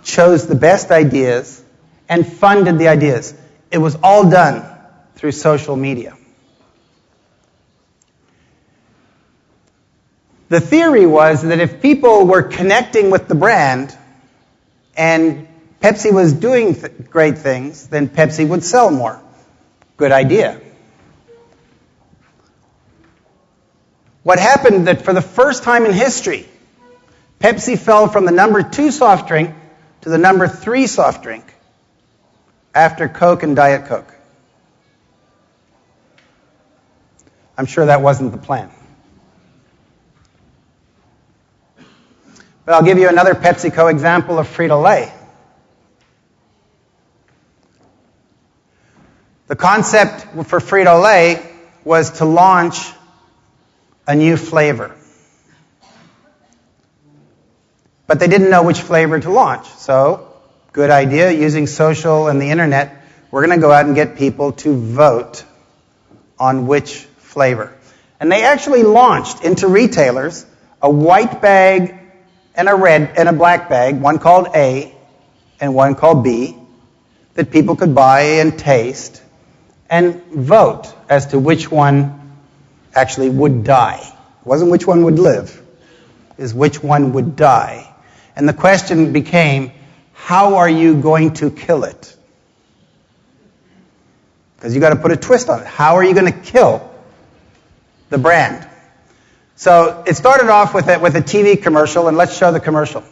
chose the best ideas and funded the ideas. It was all done through social media. The theory was that if people were connecting with the brand and Pepsi was doing great things, then Pepsi would sell more. Good idea. What happened that for the first time in history, Pepsi fell from the number 2 soft drink to the number 3 soft drink after Coke and Diet Coke. I'm sure that wasn't the plan. But I'll give you another PepsiCo example of Frito-Lay. The concept for Frito-Lay was to launch a new flavor. But they didn't know which flavor to launch. So, good idea, using social and the internet, we're going to go out and get people to vote on which flavor. And they actually launched into retailers a white bag and a red and a black bag, one called A and one called B, that people could buy and taste and vote as to which one actually would die. It wasn't which one would live, it was which one would die. And the question became, how are you going to kill it? Because you've got to put a twist on it. How are you going to kill the brand? So it started off with a TV commercial, and let's show the commercial.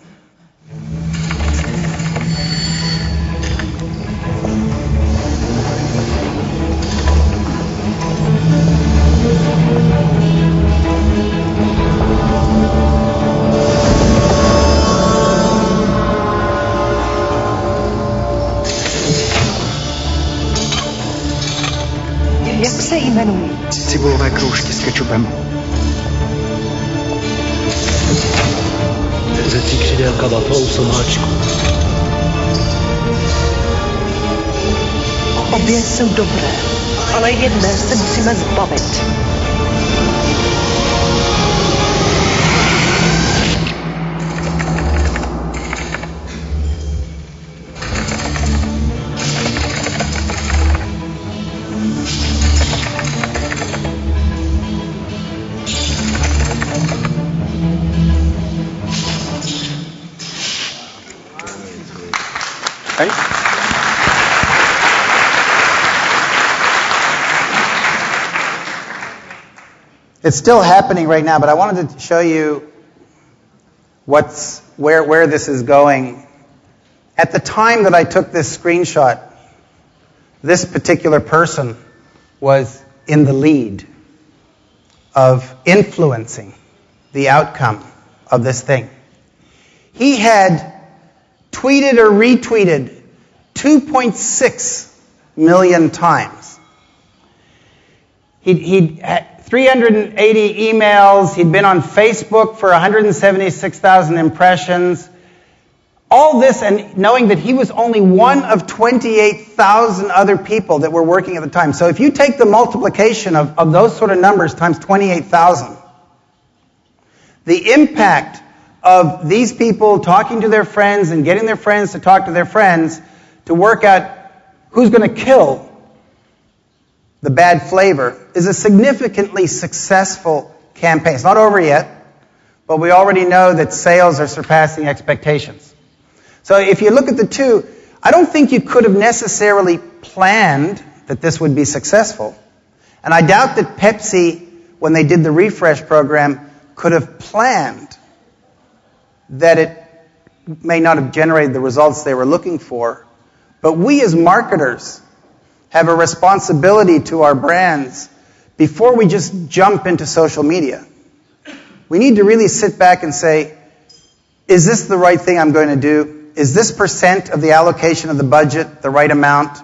Jak se jmenují? Cibulové kroužky s kečupem. Řecí křidélka waflou somáčku. Obě jsou dobré, ale jedné se musíme zbavit. Okay. It's still happening right now, but I wanted to show you where this is going. At the time that I took this screenshot, this particular person was in the lead of influencing the outcome of this thing. He had tweeted or retweeted 2.6 million times. He'd had 380 emails. He'd been on Facebook for 176,000 impressions. All this, and knowing that he was only one of 28,000 other people that were working at the time. So if you take the multiplication of those sort of numbers times 28,000, the impact of these people talking to their friends and getting their friends to talk to their friends to work out who's going to kill the bad flavor is a significantly successful campaign. It's not over yet, but we already know that sales are surpassing expectations. So if you look at the two, I don't think you could have necessarily planned that this would be successful. And I doubt that Pepsi, when they did the refresh program, could have planned that it may not have generated the results they were looking for. But we as marketers have a responsibility to our brands before we just jump into social media. We need to really sit back and say, is this the right thing I'm going to do? Is this percent of the allocation of the budget the right amount?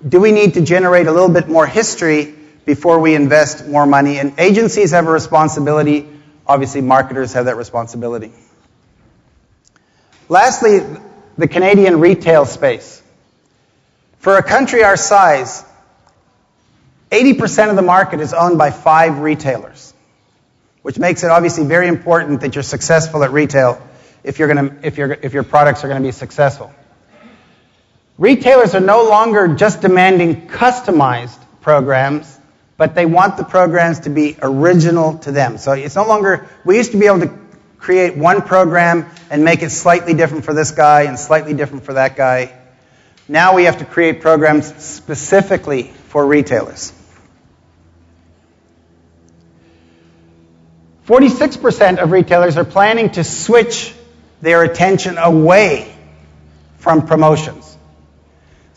Do we need to generate a little bit more history before we invest more money? And agencies have a responsibility. Obviously, marketers have that responsibility. Lastly, the Canadian retail space. For a country our size, 80% of the market is owned by 5 retailers, which makes it obviously very important that you're successful at retail if your products are going to be successful. Retailers are no longer just demanding customized programs, but they want the programs to be original to them. So it's no longer, we used to be able to create one program and make it slightly different for this guy and slightly different for that guy. Now we have to create programs specifically for retailers. 46% of retailers are planning to switch their attention away from promotions.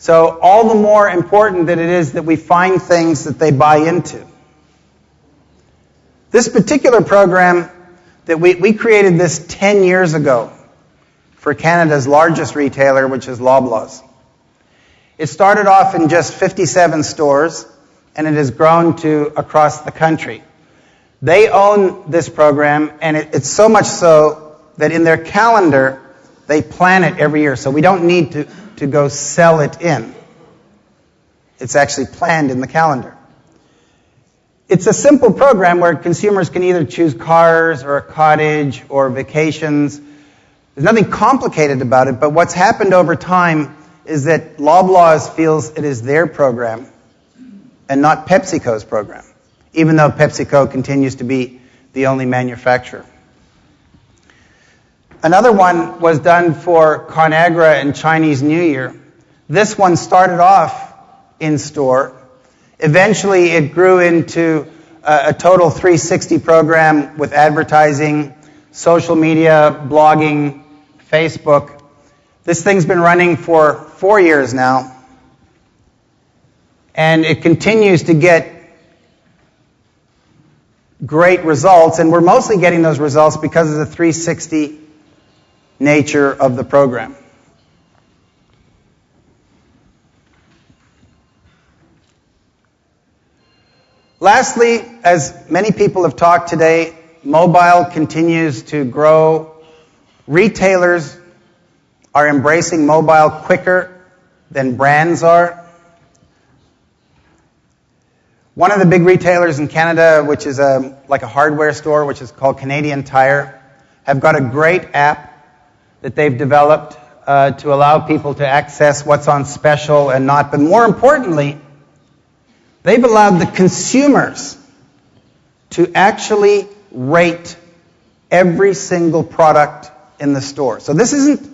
So all the more important that it is that we find things that they buy into. This particular program that we created this 10 years ago for Canada's largest retailer, which is Loblaws. It started off in just 57 stores, and it has grown to across the country. They own this program, and it's so much so that in their calendar, they plan it every year. So we don't need to go sell it in. It's actually planned in the calendar. It's a simple program where consumers can either choose cars or a cottage or vacations. There's nothing complicated about it, but what's happened over time is that Loblaws feels it is their program and not PepsiCo's program, even though PepsiCo continues to be the only manufacturer. Another one was done for ConAgra and Chinese New Year. This one started off in store. Eventually it grew into a total 360 program with advertising, social media, blogging, Facebook. This thing's been running for 4 years now, and it continues to get great results, and we're mostly getting those results because of the 360 nature of the program. Lastly, as many people have talked today, mobile continues to grow. Retailers are embracing mobile quicker than brands are. One of the big retailers in Canada, which is like a hardware store, which is called Canadian Tire, have got a great app that they've developed to allow people to access what's on special and not. But more importantly, they've allowed the consumers to actually rate every single product in the store. So this isn't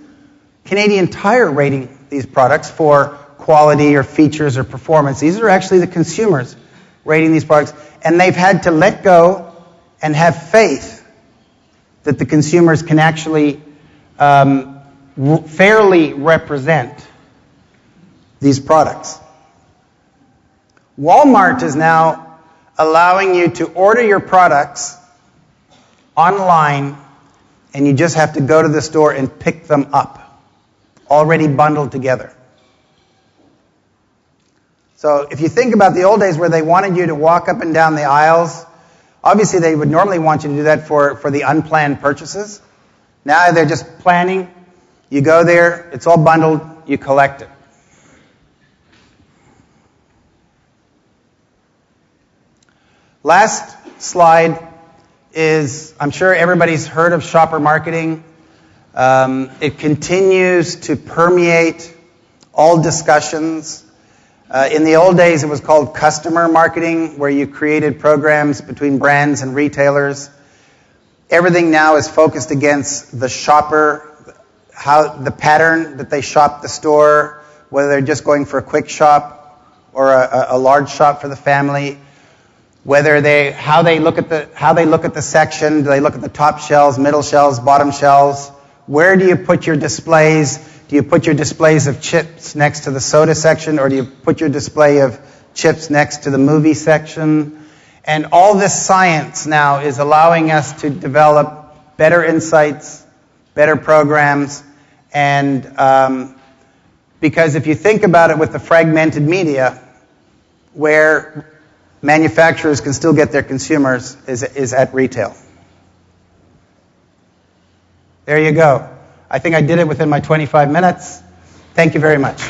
Canadian Tire rating these products for quality or features or performance. These are actually the consumers rating these products. And they've had to let go and have faith that the consumers can actually fairly represent these products. Walmart is now allowing you to order your products online, and you just have to go to the store and pick them up, already bundled together. So if you think about the old days where they wanted you to walk up and down the aisles, obviously they would normally want you to do that for the unplanned purchases. Now they're just planning. You go there, it's all bundled, you collect it. Last slide is, I'm sure everybody's heard of shopper marketing. It continues to permeate all discussions. In the old days, it was called customer marketing, where you created programs between brands and retailers. Everything now is focused against the shopper, how the pattern that they shop the store, whether they're just going for a quick shop or a large shop for the family. Whether how they look at the section. Do they look at the top shelves, middle shelves, bottom shelves? Where do you put your displays? Do you put your displays of chips next to the soda section, or do you put your display of chips next to the movie section? And all this science now is allowing us to develop better insights, better programs, and because if you think about it with the fragmented media, where manufacturers can still get their consumers is at retail. There you go. I think I did it within my 25 minutes. Thank you very much.